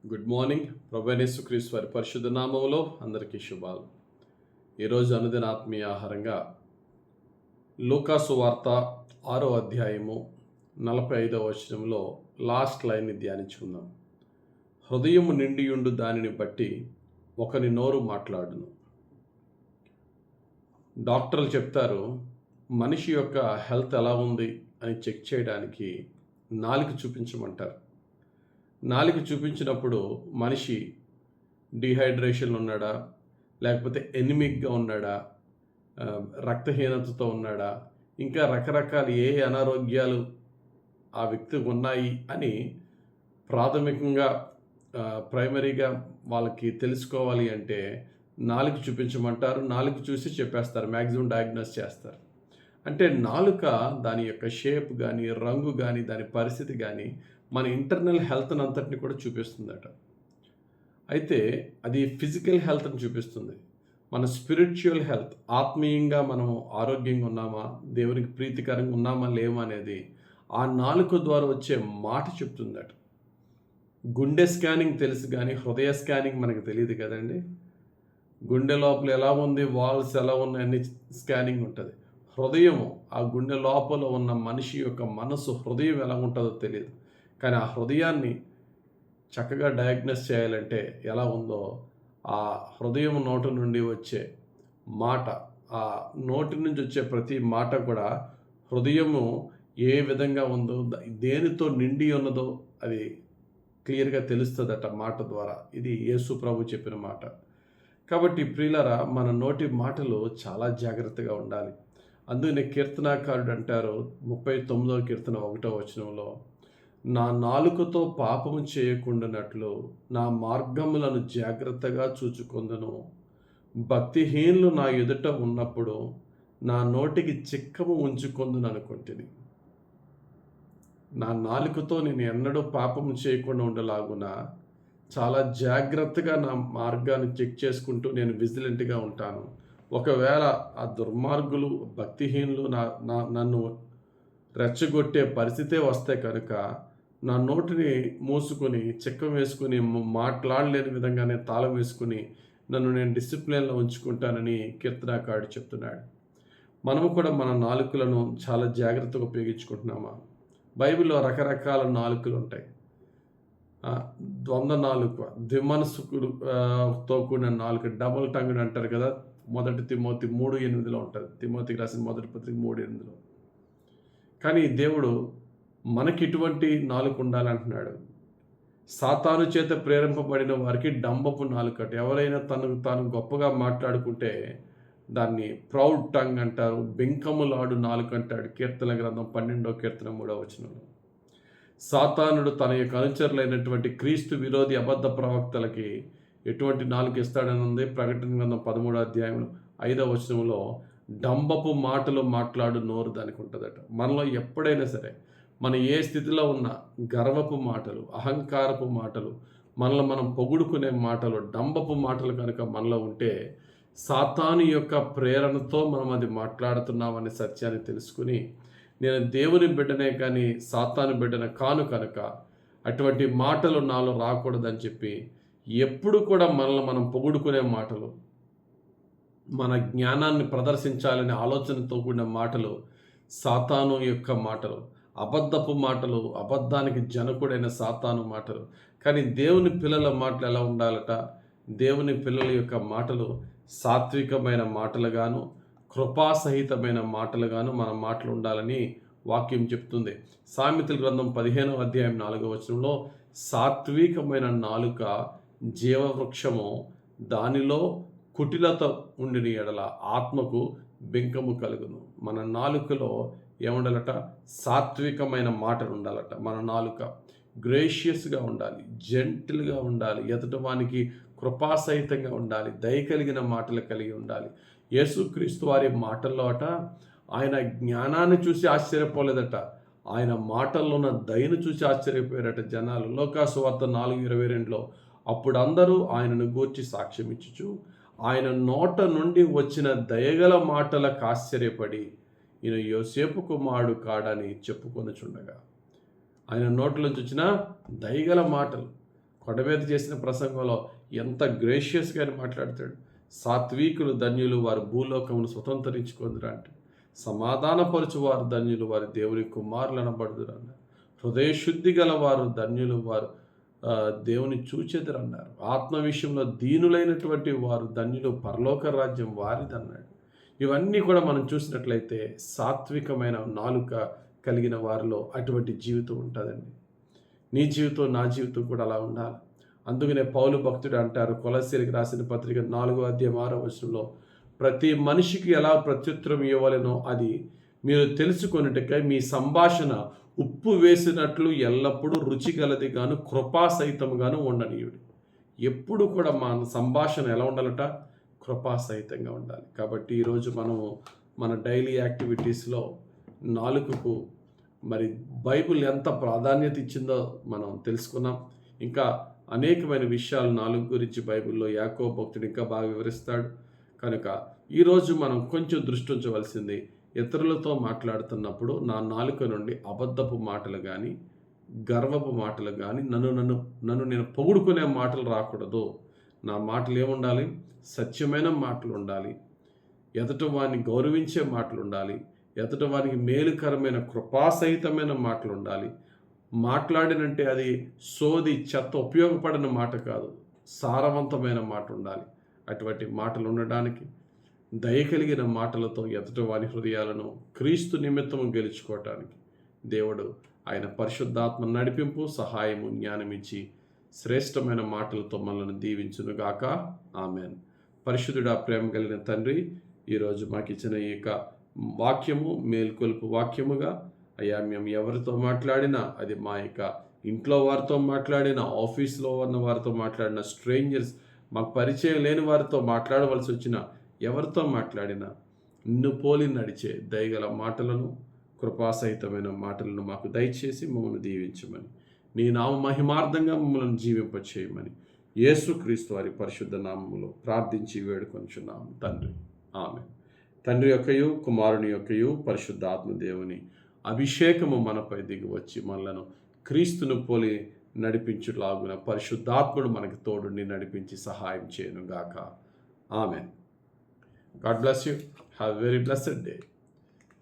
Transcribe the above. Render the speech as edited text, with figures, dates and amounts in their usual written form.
Good morning. ప్రభువైన యేసుక్రీస్తు వారి పరిశుద్ధ నామములో అందరికీ శుభాలు. ఈరోజు అనుదిన ఆత్మీయ ఆహారంగా లూకాసు వార్త 6వ అధ్యాయము 45వ వచనంలో లాస్ట్ లైన్ని ధ్యానించుకుందాం. హృదయము నిండియుండు దానిని బట్టి ఒకని నోరు మాట్లాడును. డాక్టర్లు చెప్తారు మనిషి యొక్క హెల్త్ ఎలా ఉంది అని చెక్ చేయడానికి నాలుక చూపించమంటారు. నాలుక చూపించినప్పుడు మనిషి డీహైడ్రేషన్ ఉన్నాడా, లేకపోతే ఎనిమిక్గా ఉన్నాడా, రక్తహీనతతో ఉన్నాడా, ఇంకా రకరకాల ఏ అనారోగ్యాలు ఆ వ్యక్తికి ఉన్నాయి అని ప్రాథమికంగా ప్రైమరీగా వాళ్ళకి తెలుసుకోవాలి అంటే నాలుక చూపించమంటారు. నాలుక చూసి చెప్పేస్తారు, మ్యాక్సిమం డయాగ్నోస్ చేస్తారు. అంటే నాలుక దాని యొక్క షేప్ కానీ, రంగు కానీ, దాని పరిస్థితి కానీ మన ఇంటర్నల్ హెల్త్ని అంతటిని కూడా చూపిస్తుందట. అయితే అది ఫిజికల్ హెల్త్ని చూపిస్తుంది. మన స్పిరిచువల్ హెల్త్, ఆత్మీయంగా మనం ఆరోగ్యంగా ఉన్నామా, దేవునికి ప్రీతికరంగా ఉన్నామా లేమా అనేది ఆ నాలుక ద్వారా వచ్చే మాట చెప్తుందట. గుండె స్కానింగ్ తెలుసు కానీ హృదయ స్కానింగ్ మనకు తెలియదు కదండి. గుండె లోపల ఎలా ఉంది, వాల్స్ ఎలా ఉన్నాయని స్కానింగ్ ఉంటుంది. హృదయము, ఆ గుండె లోపల ఉన్న మనిషి యొక్క మనసు, హృదయం ఎలా ఉంటుందో తెలియదు. కానీ ఆ హృదయాన్ని చక్కగా డయాగ్నోస్ చేయాలంటే ఎలా ఉందో, ఆ హృదయం నోటి నుండి వచ్చే మాట, ఆ నోటి నుంచి వచ్చే ప్రతి మాట కూడా హృదయము ఏ విధంగా ఉందో, దేనితో నిండి ఉన్నదో అది క్లియర్గా తెలుస్తుందట మాట ద్వారా. ఇది యేసు ప్రభు చెప్పిన మాట. కాబట్టి ప్రియులారా, మన నోటి మాటలు చాలా జాగ్రత్తగా ఉండాలి. అందుకనే కీర్తనాకారుడు అంటారు 39వ కీర్తన 1వ వచనంలో, నా నాలుకతో పాపము చేయకుండానట్లు నా మార్గములను జాగ్రత్తగా చూచుకొందును. భక్తిహీనులు నా ఎదుట ఉన్నప్పుడు నా నోటికి చిక్కము ఉంచుకొందును అనుకుంటుని. నా నాలుకతో నేను ఎన్నడూ పాపము చేయకుండా ఉండలాగున చాలా జాగ్రత్తగా నా మార్గాన్ని చెక్ చేసుకుంటూ నేను విజిలెంట్గా ఉంటాను. ఒకవేళ ఆ దుర్మార్గులు, భక్తిహీనులు నన్ను రెచ్చగొట్టే పరిస్థితే వస్తే కనుక నా నోటిని మూసుకొని చిక్కం వేసుకుని మాట్లాడలేని విధంగానే తాళం వేసుకుని నన్ను నేను డిసిప్లిన్లో ఉంచుకుంటానని కీర్తనాకారుడు చెప్తున్నాడు. మనము కూడా మన నాలుకలను చాలా జాగ్రత్తగా ఉపయోగించుకుంటున్నామా? బైబిల్లో రకరకాల నాలుకలు ఉంటాయి. ద్వంద్వ నాలుక, ద్విమనస్సుతో కూడిన నాలుక, డబుల్ టంగ్డ్ అంటారు కదా. 1 తిమోతి 3:8 ఉంటుంది. తిమోతికి రాసిన మొదటి పత్రిక 3:8. కానీ దేవుడు మనకి ఇటువంటి నాలుక ఉండాలంటున్నాడు. సాతాను చేత ప్రేరేపింపబడిన వారికి డంబపు నాలుకట. ఎవరైనా తనకు తాను గొప్పగా మాట్లాడుకుంటే దాన్ని ప్రౌడ్ టంగ్ అంటారు. బెంకములాడు నాలుక అంటాడు. కీర్తన గ్రంథం 12వ కీర్తన 3వ వచనంలో. సాతానుడు తన యొక్క అనుచరులైనటువంటి క్రీస్తు విరోధి అబద్ధ ప్రవక్తలకి ఎటువంటి నాలుక ఇస్తాడని ఉంది. ప్రకటన గ్రంథం 13వ అధ్యాయంలో 5వ వచనంలో డంబపు మాటలు మాట్లాడు నోరు దానికి ఉంటుందట. మనలో ఎప్పుడైనా సరే మనం ఏ స్థితిలో ఉన్నా గర్వపు మాటలు, అహంకారపు మాటలు, మనలో మనం పొగుడుకునే మాటలు, డంబపు మాటలు కనుక మనలో ఉంటే సాతాను యొక్క ప్రేరణతో మనం అది మాట్లాడుతున్నామనే సత్యాన్ని తెలుసుకుని, నేను దేవుని బిడ్డనే కానీ సాతాను బిడ్డన కాను కనుక అటువంటి మాటలు నాలో రాకూడదని చెప్పి ఎప్పుడు కూడా మనల్ని మనం పొగుడుకునే మాటలు, మన జ్ఞానాన్ని ప్రదర్శించాలనే ఆలోచనతో కూడిన మాటలు సాతాను యొక్క మాటలు, అబద్ధపు మాటలు, అబద్ధానికి జనకుడైన సాతాను మాటలు. కానీ దేవుని పిల్లల మాటలు ఎలా ఉండాలట? దేవుని పిల్లల యొక్క మాటలు సాత్వికమైన మాటలుగాను, కృపాసహితమైన మాటలుగాను మన మాటలు ఉండాలని వాక్యం చెప్తుంది. సామెతల గ్రంథం 15వ అధ్యాయం 4వ వచనంలో, సాత్వికమైన నాలుక జీవవృక్షము, దానిలో కుటిలత ఉండిన ఎడల ఆత్మకు బెంకము కలుగును. మన నాలుకలో ఏముండాలట? సాత్వికమైన మాటలు ఉండాలట. మన నాలుక గ్రేషియస్గా ఉండాలి, జెంటిల్గా ఉండాలి, ఎదుటివానికి కృపాసహితంగా ఉండాలి, దయ కలిగిన మాటలు కలిగి ఉండాలి. యేసుక్రీస్తు వారి మాటల్లో అట, ఆయన జ్ఞానాన్ని చూసి ఆశ్చర్యపోలేదట, ఆయన మాటల్లో ఉన్న దయను చూసి ఆశ్చర్యపోయారట జనాలు. లోకాసు వార్త 4:22లో, అప్పుడు అందరూ ఆయనను గూర్చి సాక్ష్యం ఇచ్చుచు ఆయన నోట నుండి వచ్చిన దయగల మాటలకు ఆశ్చర్యపడి ఈయన యోసేపు కుమారుడు కాడని చెప్పుకొనుచుండగా, ఆయన నోట్లోంచి వచ్చిన దయగల మాటలు, కొండ మీద చేసిన ప్రసంగంలో ఎంత గ్రేషియస్గా మాట్లాడతాడు. సాత్వికులు ధన్యులు, వారు భూలోకమును స్వతంత్రించుకుందురు అంటే. సమాధానపరచు వారు ధన్యులు, వారి దేవుని కుమారులు అనబడుదురు అన్నారు. హృదయశుద్ధి గల వారు ధన్యులు, వారు దేవుని చూచెదరు అన్నారు. ఆత్మ విషయంలో దీనులైనటువంటి వారు ధన్యులు, పరలోక రాజ్యం వారిదన్నాడు. ఇవన్నీ కూడా మనం చూసినట్లయితే సాత్వికమైన నాలుక కలిగిన వారిలో అటువంటి జీవితం ఉంటుందండి. నీ జీవితం, నా జీవితం కూడా అలా ఉండాలి. అందుకనే పౌలు భక్తుడు అంటారు, కొలస్సీలకు రాసిన పత్రిక 4:6 ప్రతి మనిషికి ఎలా ప్రత్యుత్తరం ఇవ్వాలనో అది మీరు తెలుసుకొనుటకై మీ సంభాషణ ఉప్పు వేసినట్లు ఎల్లప్పుడూ రుచిగలది గాను కృపాసహితముగాను ఉండనీయుడు. ఎప్పుడు కూడా మన సంభాషణ ఎలా ఉండాలట? కృపాసహితంగా ఉండాలి. కాబట్టి ఈరోజు మనము మన డైలీ యాక్టివిటీస్లో నాలుకకు మరి బైబిల్ ఎంత ప్రాధాన్యత ఇచ్చిందో మనం తెలుసుకున్నాం. ఇంకా అనేకమైన విషయాలు నాలుగు గురించి బైబిల్లో యాకోబు భక్తుడు ఇంకా బాగా వివరిస్తాడు. కనుక ఈరోజు మనం కొంచెం దృష్టి ఉంచవలసింది, ఇతరులతో మాట్లాడుతున్నప్పుడు నా నాలుక నుండి అబద్ధపు మాటలు కానీ, గర్వపు మాటలు కానీ, నన్ను నేను పొగుడుకునే మాటలు రాకూడదు. నా మాటలు ఏముండాలి? సత్యమైన మాటలు ఉండాలి, ఎదుటి వారిని గౌరవించే మాటలు ఉండాలి, ఎదుటి వారికి మేలుకరమైన కృపాసహితమైన మాటలు ఉండాలి. మాట్లాడినంటే అది సోది చెత్త ఉపయోగపడిన మాట కాదు, సారవంతమైన మాట ఉండాలి. అటువంటి మాటలు ఉండడానికి, దయ కలిగిన మాటలతో ఎదుటి వారి హృదయాలను క్రీస్తు నిమిత్తము గెలుచుకోవటానికి దేవుడు ఆయన పరిశుద్ధాత్మ నడిపింపు, సహాయము, జ్ఞానమిచ్చి శ్రేష్టమైన మాటలతో మనల్ని దీవించునుగాక. ఆమెన్. పరిశుద్ధుడా, ప్రేమ కలిగిన తండ్రి, ఈరోజు మాకు ఇచ్చిన ఈ యొక్క వాక్యము మేల్కొల్పు వాక్యముగా అయ్యా, మేము ఎవరితో మాట్లాడినా, అది మా యొక్క ఇంట్లో వారితో మాట్లాడినా, ఆఫీస్లో ఉన్న వారితో మాట్లాడిన, స్ట్రేంజర్స్, మాకు పరిచయం లేని వారితో మాట్లాడవలసి వచ్చిన ఎవరితో మాట్లాడినా నిన్ను పోలి నడిచే దయగల మాటలను, కృపాసహితమైన మాటలను మాకు దయచేసి మమ్మల్ని దీవించమని, నీ నామ మహిమార్థంగా మమ్మల్ని జీవింపచేయమని యేసుక్రీస్తు వారి పరిశుద్ధ నామములో ప్రార్థించి వేడుకొనుచున్నాము తండ్రి. ఆమె. తండ్రి యొక్కయు, కుమారుని యొక్కయు, పరిశుద్ధాత్మ దేవుని అభిషేకము మనపై దిగి వచ్చి మనలను క్రీస్తును పోలి నడిపించులాగున పరిశుద్ధాత్ముడు మనకి తోడుని నడిపించి సహాయం చేయను గాక. Amen. God bless you. Have a very blessed day.